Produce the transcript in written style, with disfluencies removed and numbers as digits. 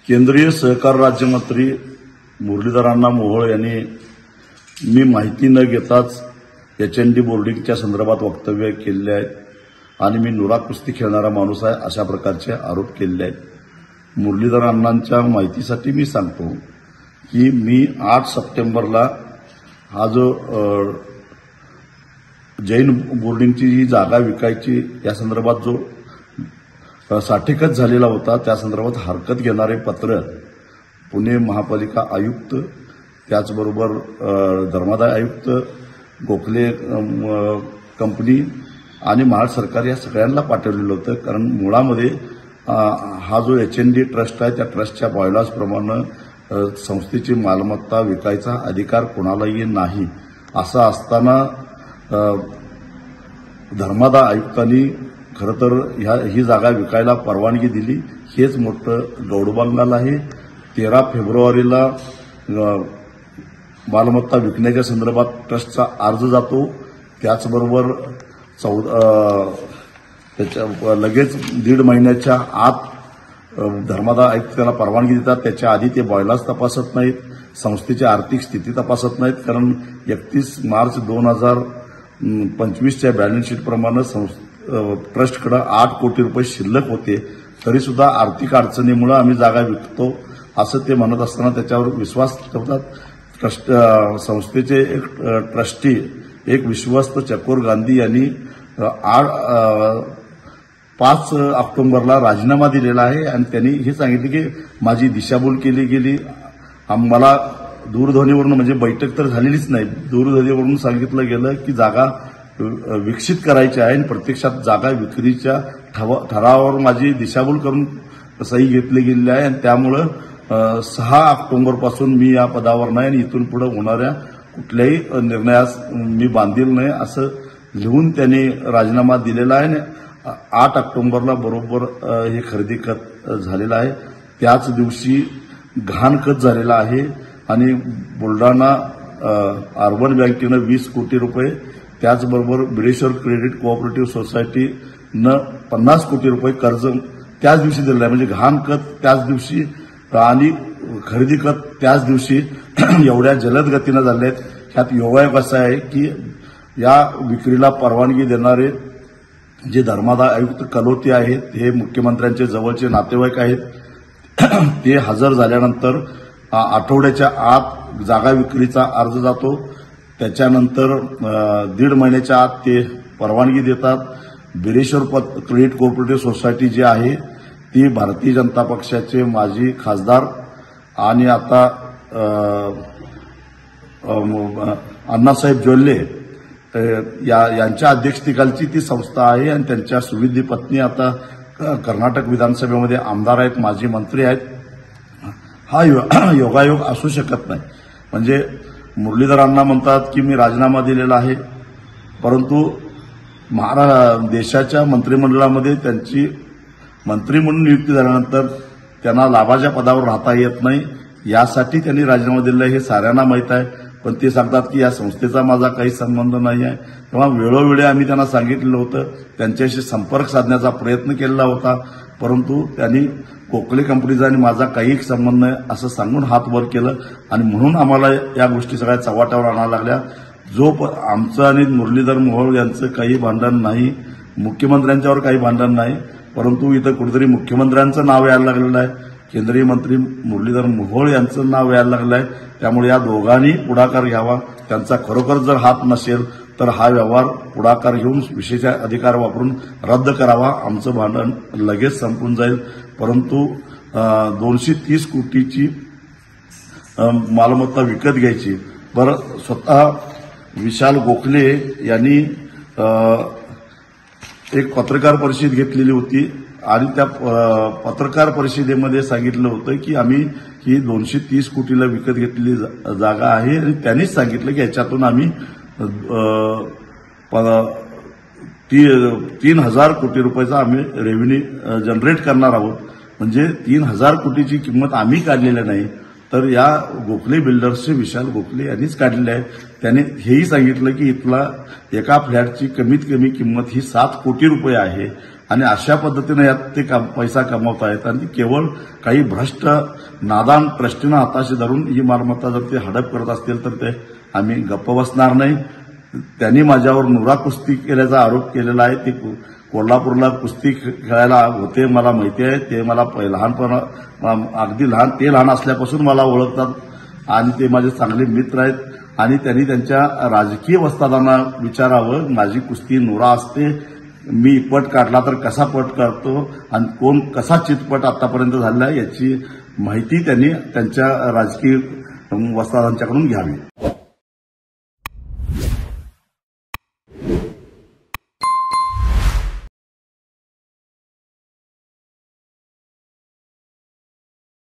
केंद्रीय सहकार राज्यमंत्री मुरलीधर अण्णा मोहोळ यांनी मी माहिती न घेताच HND बोर्डिंगच्या संदर्भात वक्तव्य केलेले आहेत आणि मी नुरा कुस्ती खेळणारा माणूस आहे अशा प्रकारचे आरोप केलेले आहेत। मुरलीधर अण्णांच्या माहितीसाठी मी सांगतो की मी 8 सप्टेंबरला हा जो जैन बोर्डिंगची जी जागा विकायची या संदर्भात जो साठेकत झालेला होता त्या संदर्भात हरकत घेणारे पत्र पुणे महापालिका आयुक्त त्याचबरोबर धर्मादाय आयुक्त गोखले कंपनी आणि महाराष्ट्र सरकार या सगळ्यांना पाठवलेलं होतं। कारण मुळामध्ये हा जो HND ट्रस्ट आहे त्या ट्रस्टच्या बॉयलॉज प्रमाणे संस्थेची मालमत्ता विकायचा अधिकार कोणालाही नाही। असं असताना धर्मादाय आयुक्तांनी खरं तर ही जागा विकायला परवानगी दिली, हेच मोठं गौडबंगाल आहे। 13 फेब्रुवारीला मालमत्ता विकण्याच्या संदर्भात ट्रस्टचा अर्ज जातो, त्याचबरोबर त्याच्या लगेच 1.5 महिन्याच्या आत धर्मादाय आयुक्त त्याला परवानगी देतात। त्याच्या आधी ते बॉयलॉज तपासत नाहीत, संस्थेची आर्थिक स्थिती तपासत नाहीत। कारण 31 मार्च 2025च्या बॅलन्स शीट प्रमाणे ट्रस्टकडे 8 कोटी रुपये शिल्लक होते, तरी सुद्धा आर्थिक अडचणीमुळे आम्ही जागा विकतो असं ते म्हणत असताना त्याच्यावर विश्वास ठेवतात। ट्रस्ट संस्थेचे एक ट्रस्टी एक विश्वस्त चकोर गांधी यांनी 5 ऑक्टोबरला राजीनामा दिलेला आहे आणि त्यांनी हे सांगितले की माझी दिशाभूल केली गेली। मला दूरध्वनीवरून म्हणजे बैठक तर झालेलीच नाही, दूरध्वनीवरून सांगितलं गेलं की जागा विकसित करायची आहे आणि प्रत्यक्षात जागा विक्रीच्या ठरावावर माझी दिशाभूल करून सही घेतली गेलेली आहे आणि त्यामुळं 6 ऑक्टोबरपासून मी या पदावर नाही आणि इथून पुढे होणाऱ्या कुठल्याही निर्णयास मी बांधील नाही असं लिहून त्यांनी राजीनामा दिलेला आहे। 8 ऑक्टोबरला बरोबर हे खरेदी खत झालेलं आहे, त्याच दिवशी घाण खत झालेला आहे आणि बुलढाणा अर्बन बँकेनं 20 कोटी रुपये, त्याचबरोबर बिडेश्वर क्रेडिट कोऑपरेटिव्ह सोसायटीनं 50 कोटी रुपये कर्ज त्याच दिवशी दिलेलं आहे। म्हणजे घाण खत त्याच दिवशी आणि खरेदी खत त्याच दिवशी एवढ्या जलद गतीनं झाले आहेत। ह्यात योगायोग असा आहे की या विक्रीला परवानगी देणारे जे धर्मादाय आयुक्त कलोते आहेत हे मुख्यमंत्र्यांचे जवळचे नातेवाईक आहेत। ते हजर झाल्यानंतर आठवड्याच्या आत जागा विक्रीचा अर्ज जातो, त्याच्यानंतर 1.5 महिन्याच्या आत ते परवानगी देतात। बिडेश्वर क्रेडिट कोऑपरेटिव्ह सोसायटी जी आहे ती भारतीय जनता पक्षाचे माजी खासदार आणि आता अण्णासाहेब जोल्ले यांच्या अध्यक्षतेखालची ती संस्था आहे आणि त्यांच्या सुविधी पत्नी आता कर्नाटक विधानसभेमध्ये आमदार आहेत, माजी मंत्री आहेत। हा योगायोग असू शकत नाही। म्हणजे मुरलीधर अण्णा म्हणतात की मी राजीनामा दिलेला आहे, परंतु देशाच्या मंत्रिमंडळामध्ये त्यांची मंत्री म्हणून नियुक्ती झाल्यानंतर त्यांना लाभाच्या पदावर राहता येत नाही, यासाठी त्यांनी राजीनामा दिलेला हे साऱ्यांना माहीत आहे। पण ते सांगतात की या संस्थेचा माझा काही संबंध नाही आहे। तेव्हा वेळोवेळी आम्ही त्यांना सांगितलेलं होतं, त्यांच्याशी संपर्क साधण्याचा प्रयत्न केलेला होता, परंतु त्यांनी गोखले कंपनीचा आणि माझा काही संबंध नाही असं सांगून हात वर केलं आणि म्हणून आम्हाला या गोष्टी सगळ्या चव्हाट्यावर आणायला लागल्या। आमचं आणि मुरलीधर मोहोळ यांचं काही भांडण नाही, मुख्यमंत्र्यांच्यावर काही भांडण नाही, परंतु इथं कुठेतरी मुख्यमंत्र्यांचं नाव यायला लागलेलं आहे, केंद्रीय मंत्री मुरलीधर मोहोळ यांचं नाव यायला लागलं आहे। त्यामुळे या दोघांनी पुढाकार घ्यावा, त्यांचा खरोखर जर हात नसेल तर हा व्यवहार पुढाकार घेऊन विशेष अधिकार वापरून रद्द करावा, आमचं भांडण लगेच संपून जाईल। परंतु 230 कोटीची मालमत्ता विकत घ्यायची, बरं स्वतः विशाल गोखले यांनी एक पत्रकार परिषद घेतलेली होती आणि त्या पत्रकार परिषदेमध्ये सांगितलं होतं की आम्ही ही 230 कोटीला विकत घेतलेली जागा आहे आणि त्यांनीच सांगितलं की याच्यातून आम्ही 3,000 कोटी रुपयाचा आम्ही रेव्हेन्यू जनरेट करणार आहोत। म्हणजे 3,000 कोटीची किंमत आम्ही काढलेली नाही, तर या गोखले बिल्डर्सचे विशाल गोखले यांनीच काढलेले आहे। त्याने हेही सांगितलं की इथला एका फ्लॅटची कमीत कमी किंमत ही 7 कोटी रुपये आहे आणि अशा पद्धतीने यात ते पैसा कमवत आहेत आणि केवळ काही भ्रष्ट नादान ट्रस्टीनं हाताशी धरून ही मालमत्ता जर ते हडप करत असतील तर ते आम्ही गप्प बसणार नाही. त्यांनी माझ्यावर नुरा कुस्ती केल्याचा आरोप केलेला आहे. ते कोल्हापूरला कुस्ती खेळायला होते, मला माहिती आहे. ते मला अगदी लहान असल्यापासून मला ओळखतात आणि ते माझे चांगले मित्र आहेत. आणि त्यांनी त्यांच्या राजकीय वस्तादांना विचारावं, माझी कुस्ती नुरा असते, मी पट काढला तर कसा पट काढतो आणि कोण कसा चितपट आतापर्यंत झालेला आहे याची माहिती त्यांनी त्यांच्या राजकीय वस्तादांच्याकडून घ्यावी.